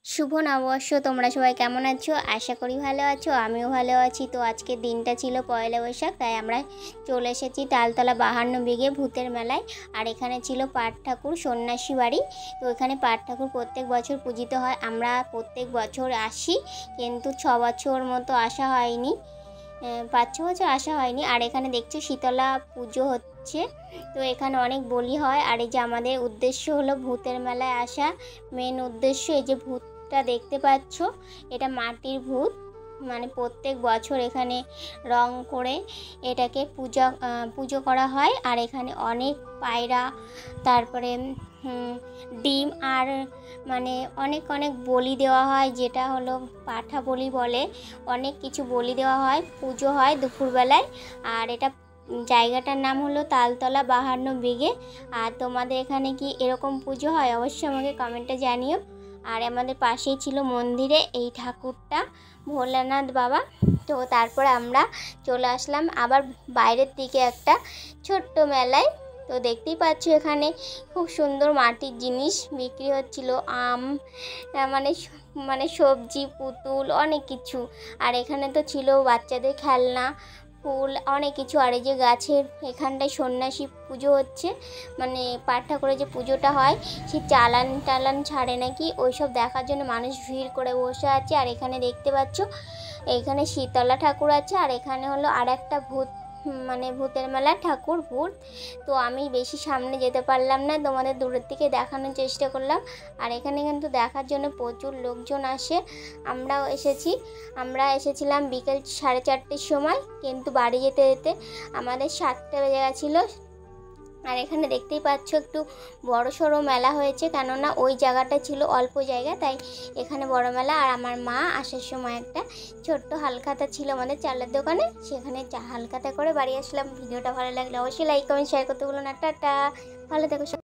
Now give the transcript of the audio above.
শুভ নববর্ষ। তোমরা সবাই কেমন আছো? আশা করি ভালো আছো, আমিও ভালো আছি। তো আজকের দিনটা ছিল পয়লা বৈশাখ, তাই আমরা চলে এসেছি তালতলা 52 বিঘে ভূতের মেলায়। আর এখানে ছিল পাট ঠাকুর, সন্ন্যাসী বাড়ি। তো এখানে পাট ঠাকুর প্রত্যেক বছর পূজিত হয়। আমরা প্রত্যেক বছর আসি, কিন্তু 6 বছর মতো আসা হয়নি, 5-6 বছর আসা হয়নি। আর এখানে দেখছো শীতলা পুজো হচ্ছে। তো এখানে অনেক বলি হয়। আর এই যে আমাদের উদ্দেশ্য হলো ভূতের মেলায় আসা। মেন উদ্দেশ্য এই যে ভূতটা দেখতে পাচ্ছ, এটা মাটির ভূত। মানে প্রত্যেক বছর এখানে রং করে এটাকে পুজো করা হয়। আর এখানে অনেক পায়রা, তারপরে ডিম, আর মানে অনেক অনেক বলি দেওয়া হয়, যেটা হলো পাঠা বলি বলে। অনেক কিছু বলি দেওয়া হয়, পুজো হয় দুপুরবেলায়। আর এটা জায়গাটার নাম হলো তালতলা 52 বিঘে। আর তোমাদের এখানে কি এরকম পুজো হয়? অবশ্যই আমাকে কমেন্টে জানিও। আর আমাদের পাশেই ছিল মন্দিরে এই ঠাকুরটা, ভোলানাথ বাবা। তো তারপরে আমরা চলে আসলাম আবার বাইরের দিকে একটা ছোট্ট মেলায়। তো দেখতেই পাচ্ছ এখানে খুব সুন্দর মাটির জিনিস বিক্রি হচ্ছিল, আম, মানে মানে সবজি, পুতুল, অনেক কিছু। আর এখানে তো ছিল বাচ্চাদের খেলনা, ফুল, অনেক কিছু। আর এই যে গাছের এখানটায় সন্ন্যাসী পুজো হচ্ছে, মানে পাট ঠাকুরের যে পুজোটা হয়, সে চালান টালান ছাড়ে নাকি, ওইসব দেখার জন্য মানুষ ভিড় করে বসে আছে। আর এখানে দেখতে পাচ্ছ এইখানে শীতলা ঠাকুর আছে। আর এখানে হলো আর একটা ভূত, মানে ভূতের মেলা ঠাকুর, ভূত। তো আমি বেশি সামনে যেতে পারলাম না, তোমাদের দূরের থেকে দেখানোর চেষ্টা করলাম। আর এখানে কিন্তু দেখার জন্য প্রচুর লোকজন আসে। আমরা এসেছিলাম বিকেল 4:30 সময়, কিন্তু বাড়ি যেতে যেতে আমাদের 7টা বেজে গেছিলো। আর এখানে দেখতেই পাচ্ছ একটু বড় সড়ো মেলা হয়েছে, কেননা ওই জায়গাটা ছিল অল্প জায়গা, তাই এখানে বড় মেলা। আর আমার মা আসার সময় একটা ছোট্ট হালখাতা ছিল আমাদের চালের দোকানে, সেখানে হালখাতা করে বাড়ি আসলাম। ভিডিওটা ভালো লাগলে অবশ্যই লাইক কমেন্ট শেয়ার করতে ভুলো না। টাটা, ভালো থেকো।